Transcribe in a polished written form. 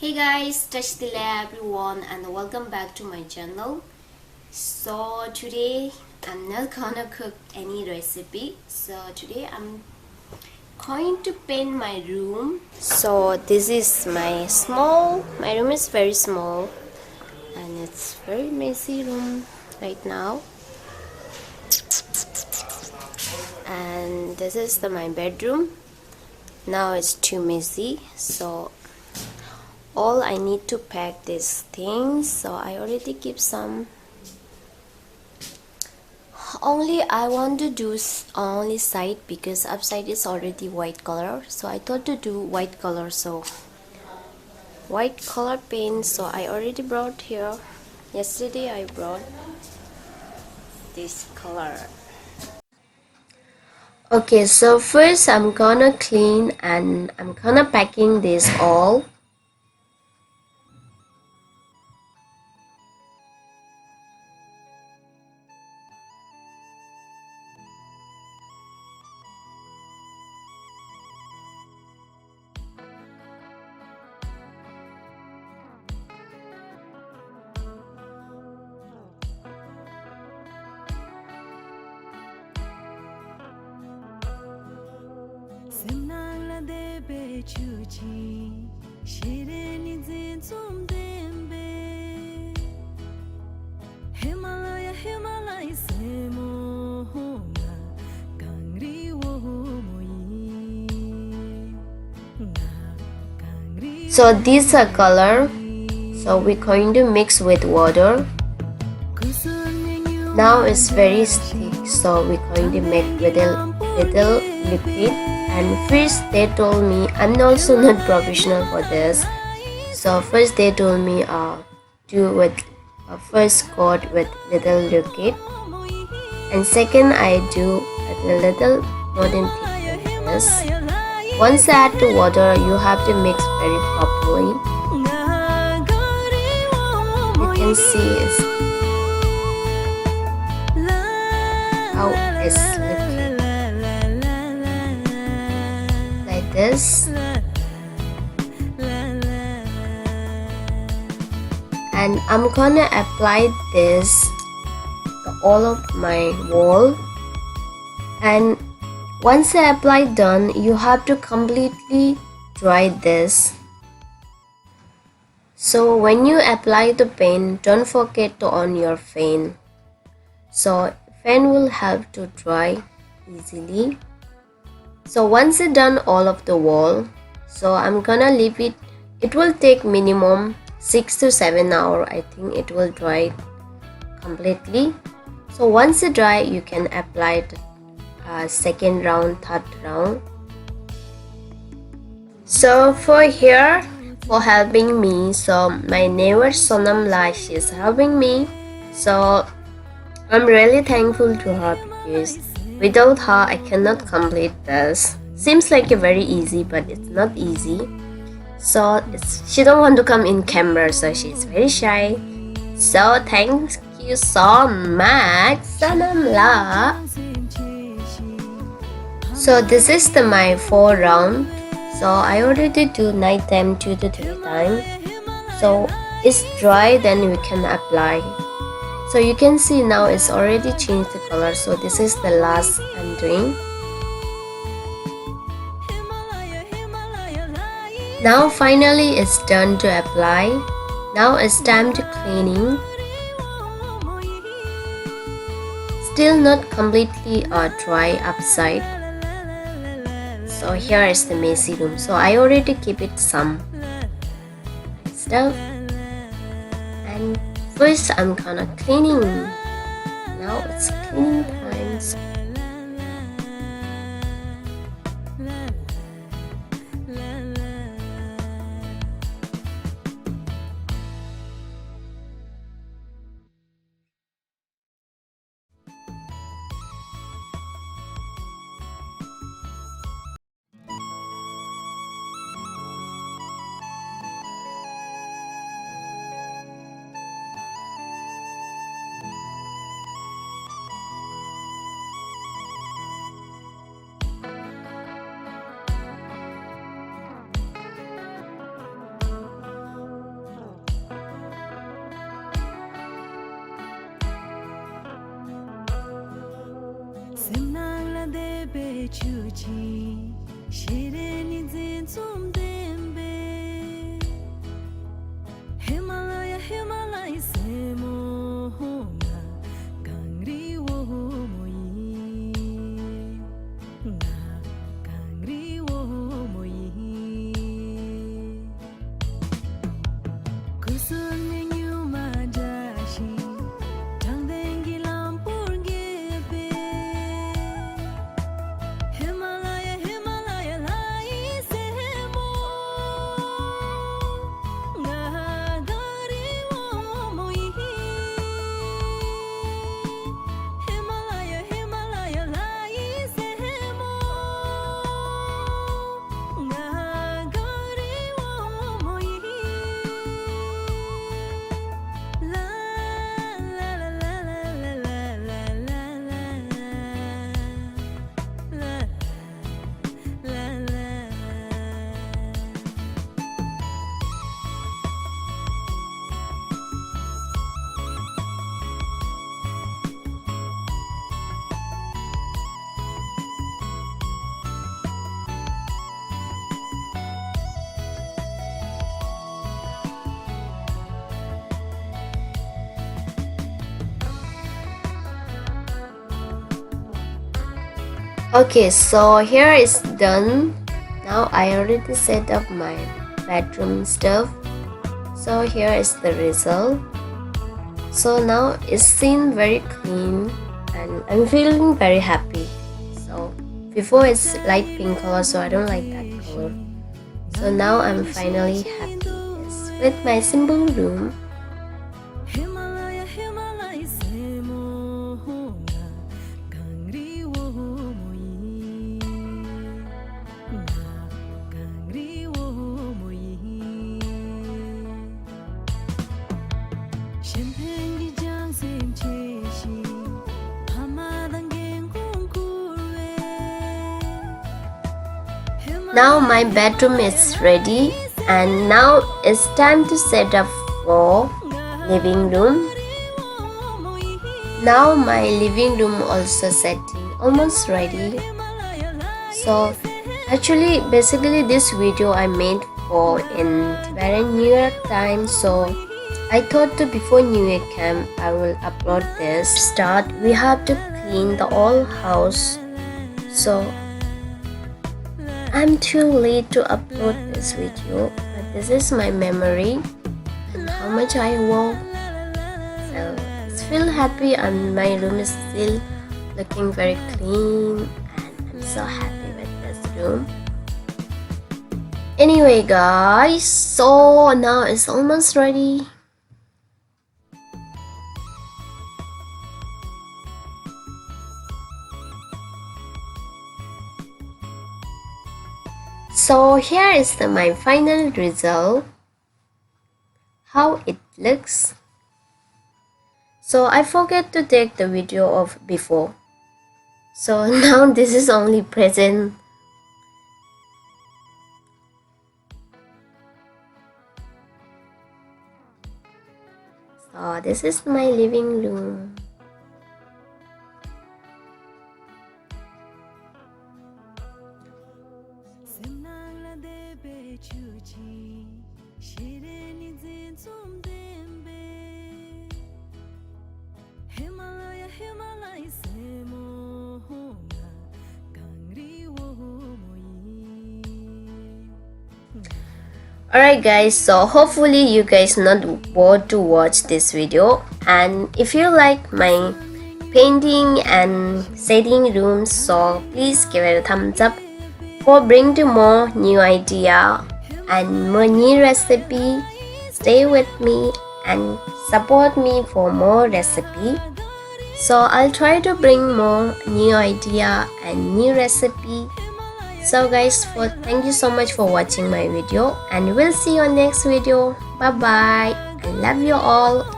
Hey guys, Dickeydol everyone and welcome back to my channel. So today I'm not gonna cook any recipe. So today I'm going to paint my room. So this is my room is very small and it's very messy room right now. And this is my bedroom. Now it's too messy, so all I need to pack these things, so I already keep some. Only I want to do only side because upside is already white color, so I thought to do white color, so white color paint. So I already brought here. Yesterday I brought this color. Okay, so first I'm gonna clean and I'm gonna packing this all. So these are color, so we're going to mix with water. Now it's very thick, so we're going to make with a little liquid. And first they told me, I'm also not professional for this, so first they told me do with first coat with little liquid, and second I do a little more than thick like this. Once add to water, you have to mix very properly. You can see it's how it's looking like this. And I'm gonna apply this to all of my wall. And once I apply done, you have to completely dry this. So when you apply the paint, don't forget to on your fan. So fan will help to dry easily. So once it's done all of the wall, so I'm gonna leave it. It will take minimum 6 to 7 hours. I think it will dry completely. So once it dry, you can apply the second round, third round. So for here, for helping me, so my neighbor Sonamla, she's helping me. So I'm really thankful to her because without her I cannot complete this. Seems like a very easy, but it's not easy. So she don't want to come in camera, so she's very shy. So thank you so much, Sonamla. So this is my 4 round. So I already do night time 2 to 3 times. So it's dry, then we can apply. So you can see now it's already changed the color. So this is the last I'm doing. Now finally it's done to apply. Now it's time to cleaning. Still not completely dry upside. So here is the messy room. So I already keep it some stuff. And first I'm gonna cleaning. Now it's cleaning time. Himalaya, Himalaya, semo nga gangri wo moi nga gangri wo moi kusun mingyu majashi tangdengi lampur gebe Himalaya, Himalaya, lai semo nga Okay, so here is done. Now I already set up my bedroom stuff. So here is the result. So now it's seen very clean and I'm feeling very happy. So before it's light pink color, so I don't like that color. So now I'm finally happy with my simple room. Himalaya, Himalaya, semo nga gangri wo moi nga gangri wo moi Champagne jang sem cheshi hamadan gen kunkurwe Now my bedroom is ready and now it's time to set up for living room. Now my living room also setting almost ready. So actually basically this video I made for in very New Year time, so I thought that before New Year camp I will upload this. Start we have to clean the whole house, so I'm too late to upload this video, but this is my memory and how much I walk. So I feel happy and my room is still looking very clean and I'm so happy with this room. Anyway guys, so now it's almost ready. So here is my final result, how it looks. So I forget to take the video of before. So now this is only present. So this is my living room. Himalaya, Himalaya, semo nga gangri wo moi Alright guys, so hopefully you guys not bored to watch this video, and if you like my painting and setting rooms, so please give it a thumbs up for bring to more new idea and more new recipe. Stay with me and support me for more recipe. So I'll try to bring more new idea and new recipe. So guys, thank you so much for watching my video and we'll see you on next video. Bye bye. I love you all.